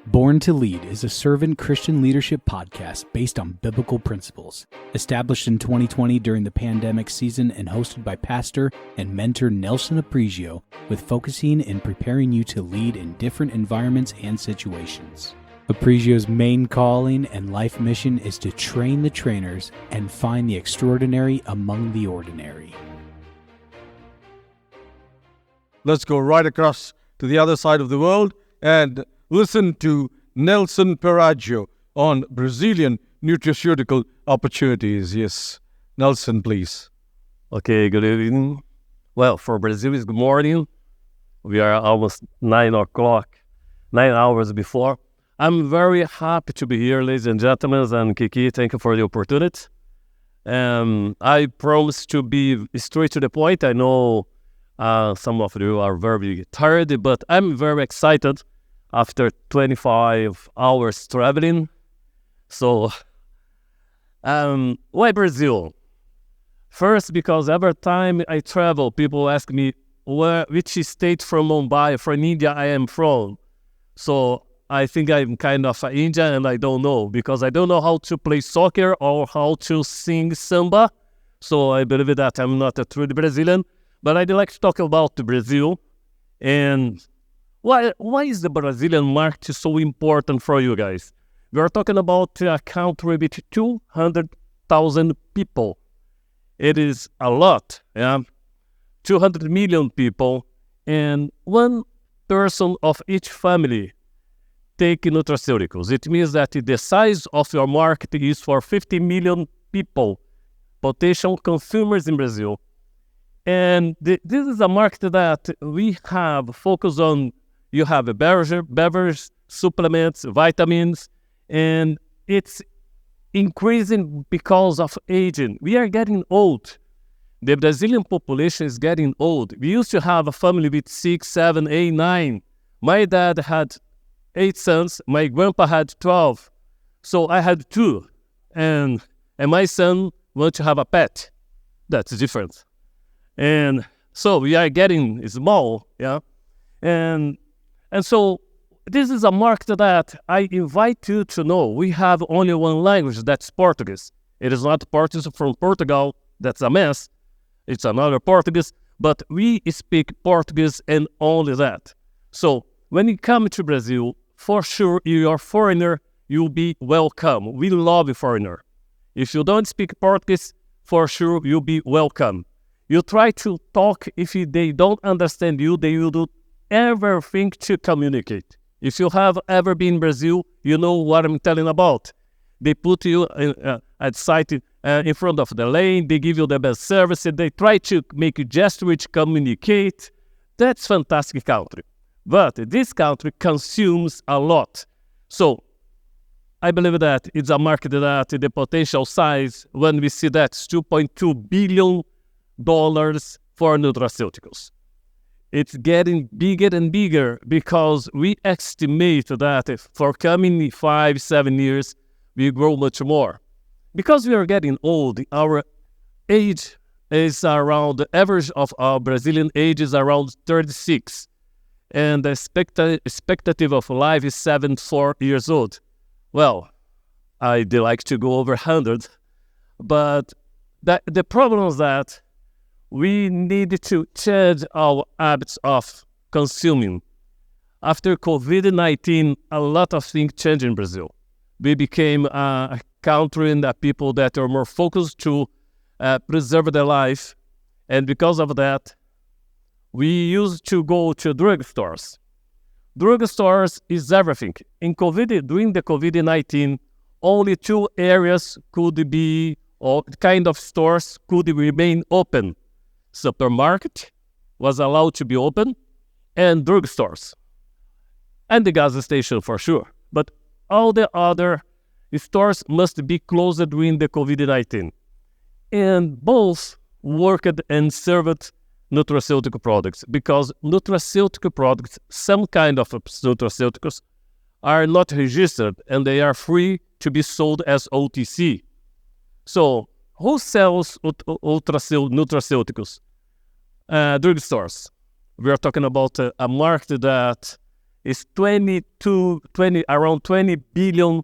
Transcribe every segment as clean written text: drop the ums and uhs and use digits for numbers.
Born to Lead is a servant Christian leadership podcast based on biblical principles. Established in 2020 during the pandemic season and hosted by pastor and mentor Nelson Apresio, with focusing in preparing you to lead in different environments and situations. Apresio's main calling and life mission is to train the trainers and find the extraordinary among the ordinary. Let's go right across to the other side of the world and listen to Nelson Apresio on Brazilian nutraceutical opportunities. Yes, Nelson, please. Okay, good evening. Well, for Brazil, it's good morning. We are almost 9 o'clock, 9 hours before. I'm very happy to be here, ladies and gentlemen, and Kiki, thank you for the opportunity. I promise to be straight to the point. I know some of you are very tired, but I'm very excited after 25 hours traveling. So, why Brazil? First, because every time I travel, people ask me which state from Mumbai, from India I am from. So I think I'm kind of Indian and I don't know, because I don't know how to play soccer or how to sing samba. So I believe that I'm not a true Brazilian, but I'd like to talk about Brazil. And why is the Brazilian market so important for you guys? We are talking about a country with 200,000 people. It is a lot, yeah? 200 million people, and one person of each family take nutraceuticals. It means that the size of your market is for 50 million people, potential consumers in Brazil. And this is a market that we have focused on. You have a beverage, supplements, vitamins, and it's increasing because of aging. We are getting old. The Brazilian population is getting old. We used to have a family with 6, 7, 8, 9. My dad had 8 sons. My grandpa had 12. So I had 2. And my son wants to have a pet. That's different. And so we are getting small, yeah? And so this is a market that I invite you to know. We have only one language, that's Portuguese. It is not Portuguese from Portugal, that's a mess. It's another Portuguese, but we speak Portuguese and only that. So when you come to Brazil, for sure you're a foreigner, you'll be welcome. We love a foreigner. If you don't speak Portuguese, for sure you'll be welcome. You try to talk. If they don't understand you, they will do everything to communicate. If you have ever been in Brazil, you know what I'm telling about. They put you at site in front of the lane. They give you the best service. And they try to make you gesture to communicate. That's fantastic country. But this country consumes a lot. So I believe that it's a market that the potential size, when we see that, is $2.2 billion for nutraceuticals. It's getting bigger and bigger because we estimate that for coming 5, 7 years, we grow much more. Because we are getting old, our age is around, the average of our Brazilian age is around 36. And the expectative of life is 74 years old. Well, I'd like to go over 100. But the problem is that we need to change our habits of consuming. After COVID-19, a lot of things changed in Brazil. We became a country and people that are more focused to preserve their life. And because of that, we used to go to drugstores. Drugstores is everything. During the COVID-19, only 2 areas could be, or kind of stores could remain open. Supermarket was allowed to be open, and drugstores, and the gas station for sure. But all the other stores must be closed during the COVID-19. And both worked and served nutraceutical products, because nutraceutical products, some kind of nutraceuticals, are not registered and they are free to be sold as OTC. So who sells nutraceuticals? Drugstores. We are talking about a market that is around 20 billion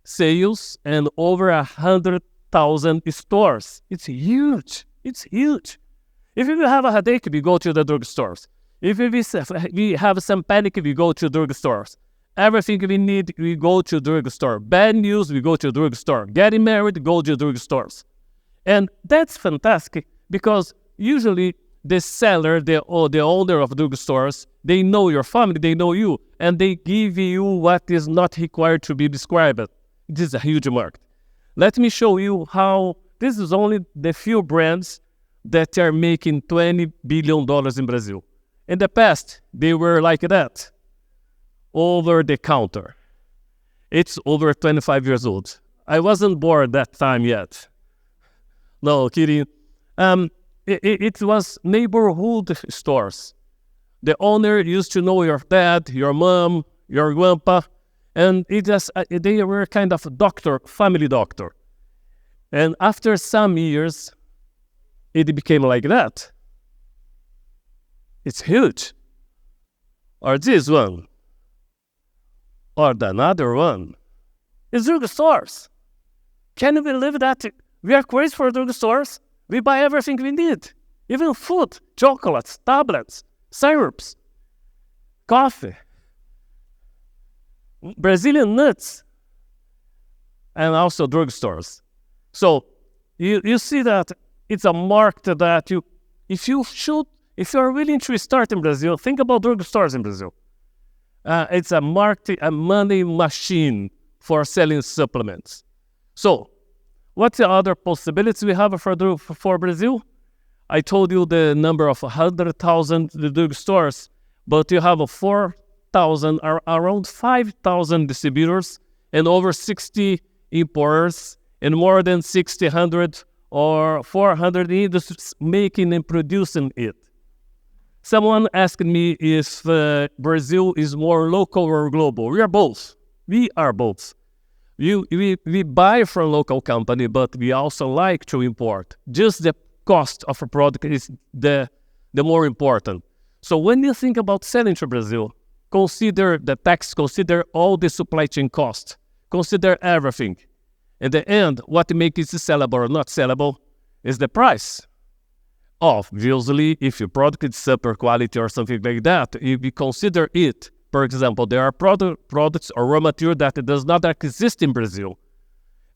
sales and over 100,000 stores. It's huge. It's huge. If we have a headache, we go to the drugstores. If we have some panic, we go to drugstores. Everything we need, we go to drugstore. Bad news, we go to drugstore. Getting married, go to drugstores. And that's fantastic because usually the seller, the owner of drugstores, they know your family, they know you, and they give you what is not required to be described. This is a huge market. Let me show you how this is only the few brands that are making $20 billion in Brazil. In the past, they were like that, over the counter. It's over 25 years old. I wasn't born that time yet. No, kidding. It was neighborhood stores. The owner used to know your dad, your mom, your grandpa, and they were kind of a doctor, family doctor. And after some years, it became like that. It's huge. Or this one. Or the another one. It's drugstores. Can you believe that? We are crazy for drugstores. We buy everything we need. Even food, chocolates, tablets, syrups, coffee, Brazilian nuts, and also drugstores. So you see that it's a market that if you are willing to start in Brazil, think about drugstores in Brazil. It's a market, a money machine for selling supplements. So, what's the other possibilities we have for Brazil? I told you the number of 100,000 drugstores, but you have 4,000 or around 5,000 distributors and over 60 importers and more than 600 or 400 industries making and producing it. Someone asked me if Brazil is more local or global. We are both. We are both. We buy from local company, but we also like to import. Just the cost of a product is the more important. So when you think about selling to Brazil, consider the tax, consider all the supply chain costs, consider everything. In the end, what makes it sellable or not sellable is the price. Obviously, if your product is super quality or something like that, if you consider it, for example, there are products or raw material that does not exist in Brazil.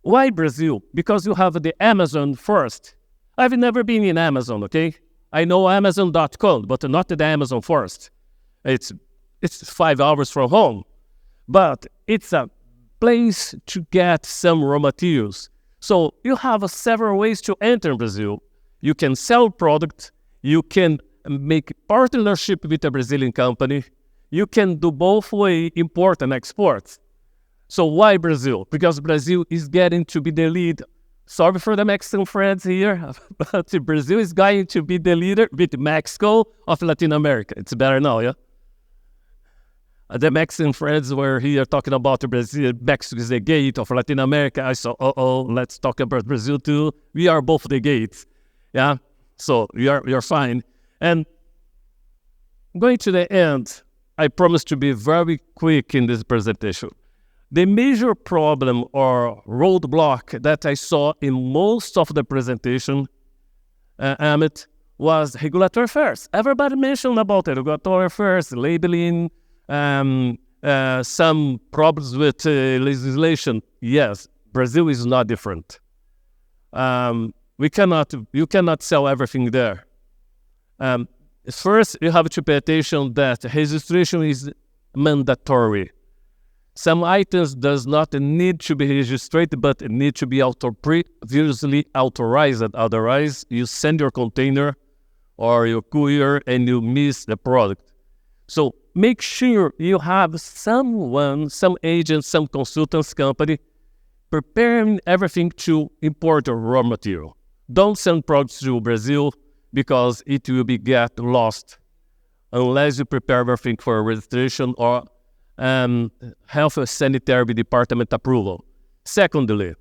Why Brazil? Because you have the Amazon first. I've never been in Amazon, okay? I know Amazon.com, but not the Amazon first. It's 5 hours from home. But it's a place to get some raw materials. So you have several ways to enter Brazil. You can sell product, you can make partnership with a Brazilian company, you can do both way, import and export. So why Brazil? Because Brazil is getting to be the lead. Sorry for the Mexican friends here, but Brazil is going to be the leader with Mexico of Latin America. It's better now, yeah? The Mexican friends were here talking about Brazil. Mexico is the gate of Latin America. I saw, let's talk about Brazil too. We are both the gates. Yeah, so you're fine. And going to the end, I promise to be very quick in this presentation. The major problem or roadblock that I saw in most of the presentation, Amit, was regulatory affairs. Everybody mentioned about it, regulatory affairs, labeling, some problems with legislation. Yes, Brazil is not different. You cannot sell everything there. First, you have to pay attention that registration is mandatory. Some items does not need to be registered, but need to be previously authorized. Otherwise, you send your container or your courier and you miss the product. So make sure you have someone, some agent, some consultants company preparing everything to import your raw material. Don't send products to Brazil because it will get lost unless you prepare everything for registration or health and sanitary department approval. Secondly,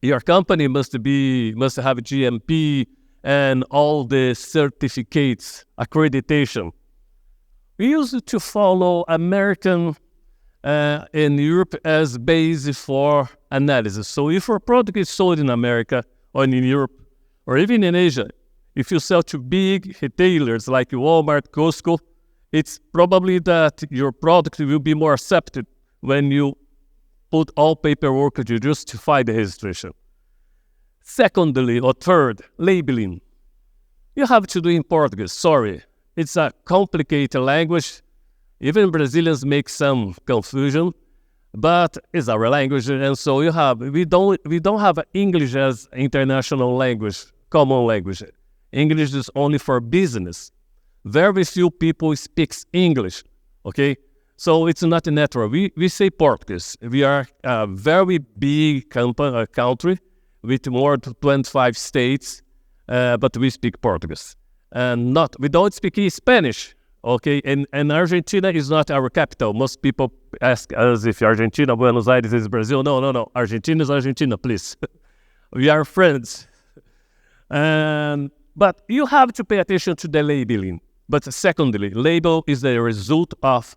your company must have GMP and all the certificates, accreditation. We used to follow American in Europe as base for analysis. So if your product is sold in America or in Europe or even in Asia, if you sell to big retailers like Walmart, Costco, it's probably that your product will be more accepted when you put all paperwork to justify the registration. Secondly, or third, labeling. You have to do in Portuguese. Sorry, it's a complicated language. Even Brazilians make some confusion, but it's our language, and so we don't have English as international language, common language. English is only for business. Very few people speaks English. Okay, so it's not natural. We say Portuguese. We are a very big country with more than 25 states, but we speak Portuguese. And we don't speak Spanish, okay? And Argentina is not our capital. Most people ask us if Argentina, Buenos Aires is Brazil. No. Argentina is Argentina, please. We are friends. But you have to pay attention to the labeling. But secondly, label is the result of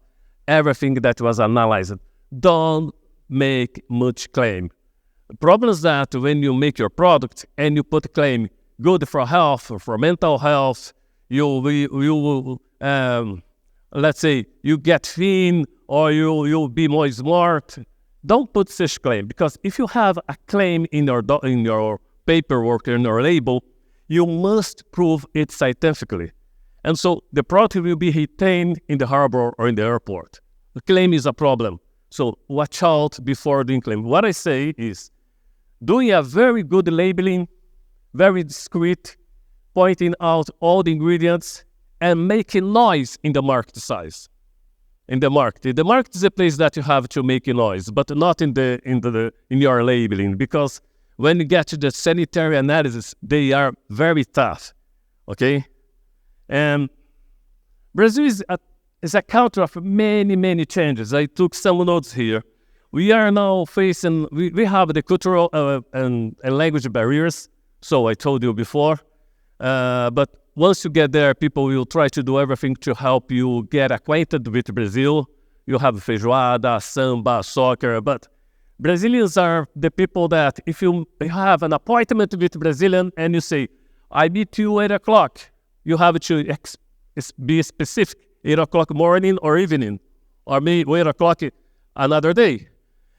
everything that was analyzed. Don't make much claim. The problem is that when you make your product and you put claim good for health or for mental health, let's say you get thin or you'll be more smart. Don't put such claim, because if you have a claim in your paperwork, in your label, you must prove it scientifically. And so the product will be retained in the harbor or in the airport. The claim is a problem. So watch out before doing claim. What I say is doing a very good labeling, very discreet, pointing out all the ingredients and making noise in the market size. In the market is a place that you have to make noise, but not in your labeling, because when you get to the sanitary analysis, they are very tough. Okay, and Brazil is a country of many changes. I took some notes here. We are now facing, we have the cultural and language barriers. So I told you before, but once you get there, people will try to do everything to help you get acquainted with Brazil. You have feijoada, samba, soccer, but Brazilians are the people that if you have an appointment with Brazilian and you say, I meet you 8 o'clock, you have to be specific, 8 o'clock morning or evening, or maybe 8 o'clock another day.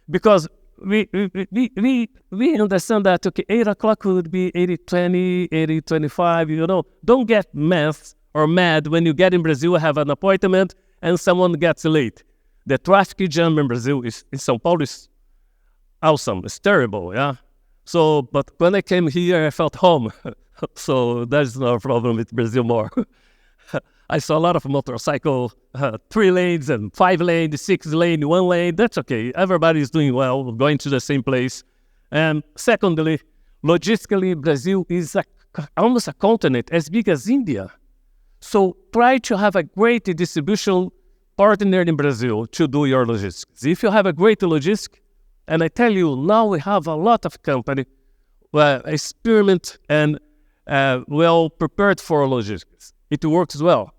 Because we understand that, okay, 8 o'clock would be 80-20, 80-25, Don't get mad when you get in Brazil, have an appointment, and someone gets late. The traffic jam in Brazil in São Paulo is awesome. It's terrible, yeah? So, but when I came here, I felt home. So there's no problem with Brazil more. I saw a lot of motorcycle, 3 lanes and 5 lanes, 6 lanes, 1 lane. That's okay. Everybody's doing well, going to the same place. And secondly, logistically, Brazil is almost a continent as big as India. So try to have a great distribution partner in Brazil to do your logistics. If you have a great logistics, and I tell you, now we have a lot of company experiment and well prepared for logistics. It works well.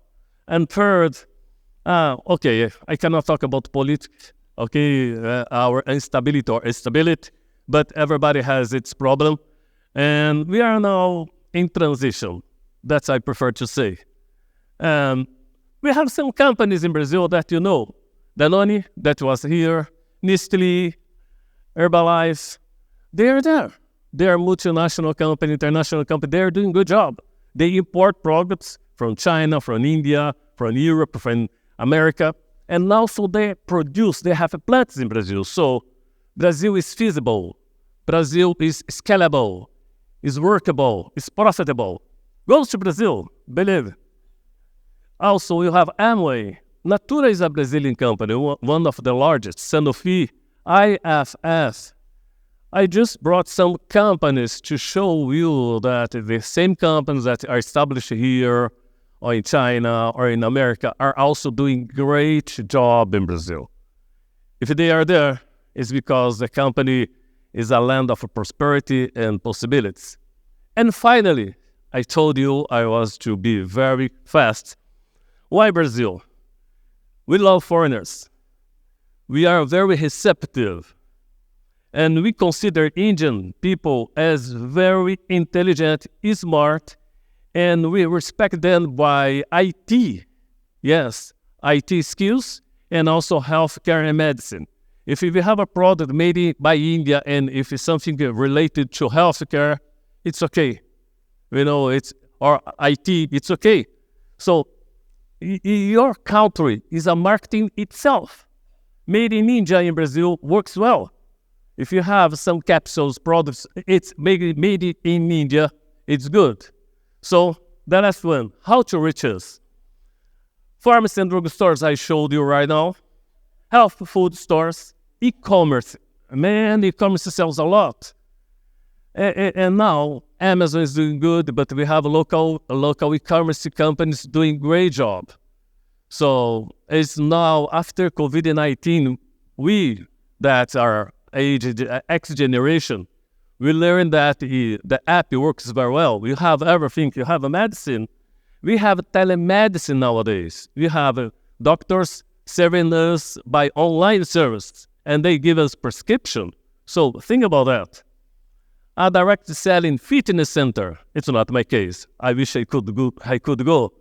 And third, okay, I cannot talk about politics, okay, our instability or stability, but everybody has its problem. And we are now in transition. That's I prefer to say. We have some companies in Brazil that you know. Danone, that was here, Nestlé, Herbalife, they are there. They are multinational company, international company. They are doing a good job. They import products from China, from India, from Europe, from America. And also they have plants in Brazil. So Brazil is feasible. Brazil is scalable, is workable, is profitable. Go to Brazil, believe. Also, you have Amway. Natura is a Brazilian company, one of the largest. Sanofi, IFF. I just brought some companies to show you that the same companies that are established here or in China or in America are also doing great job in Brazil. If they are there, it's because the company is a land of prosperity and possibilities. And finally, I told you I was to be very fast. Why Brazil? We love foreigners. We are very receptive. And we consider Indian people as very intelligent, smart, and we respect them by IT. Yes, IT skills and also healthcare and medicine. If we have a product made by India and if it's something related to healthcare, it's okay. Or IT, it's okay. So your country is a marketing itself. Made in India in Brazil works well. If you have some capsules, products, it's made in India, it's good. So the last one, how to reach us. Pharmacy and drugstores I showed you right now. Health food stores, e-commerce. Man, e-commerce sells a lot. And now Amazon is doing good, but we have local e-commerce companies doing great job. So it's now after COVID-19, we that are aged X generation, we learned that the app works very well. You have everything. You have a medicine. We have telemedicine nowadays. We have doctors serving us by online service, and they give us prescription. So think about that. A direct selling fitness center. It's not my case. I wish I could go.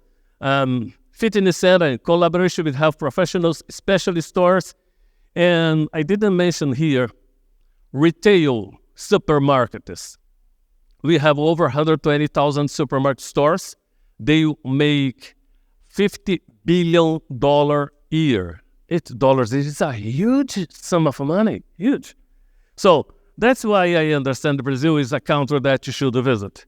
Fitness center in collaboration with health professionals, specialty stores, and I didn't mention here retail supermarkets. We have over 120,000 supermarket stores. They make $50 billion a year. It's dollars. It's a huge sum of money. Huge. So that's why I understand Brazil is a country that you should visit.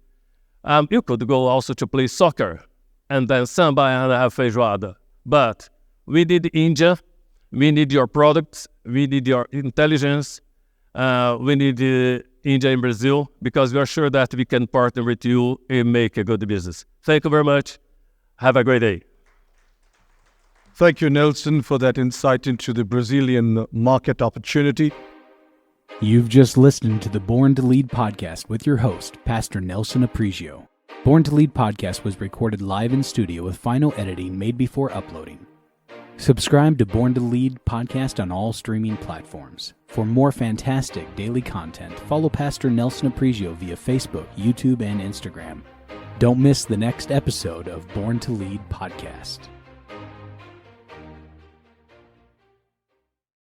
You could go also to play soccer and then samba and have feijoada. But we need India. We need your products. We need your intelligence. We need India and Brazil because we are sure that we can partner with you and make a good business. Thank you very much. Have a great day. Thank you, Nelson, for that insight into the Brazilian market opportunity. You've just listened to the Born to Lead podcast with your host, Pastor Nelson Apresio. Born to Lead podcast was recorded live in studio with final editing made before uploading. Subscribe to Born to Lead podcast on all streaming platforms. For more fantastic daily content, follow Pastor Nelson Apresio via Facebook, YouTube, and Instagram. Don't miss the next episode of Born to Lead podcast.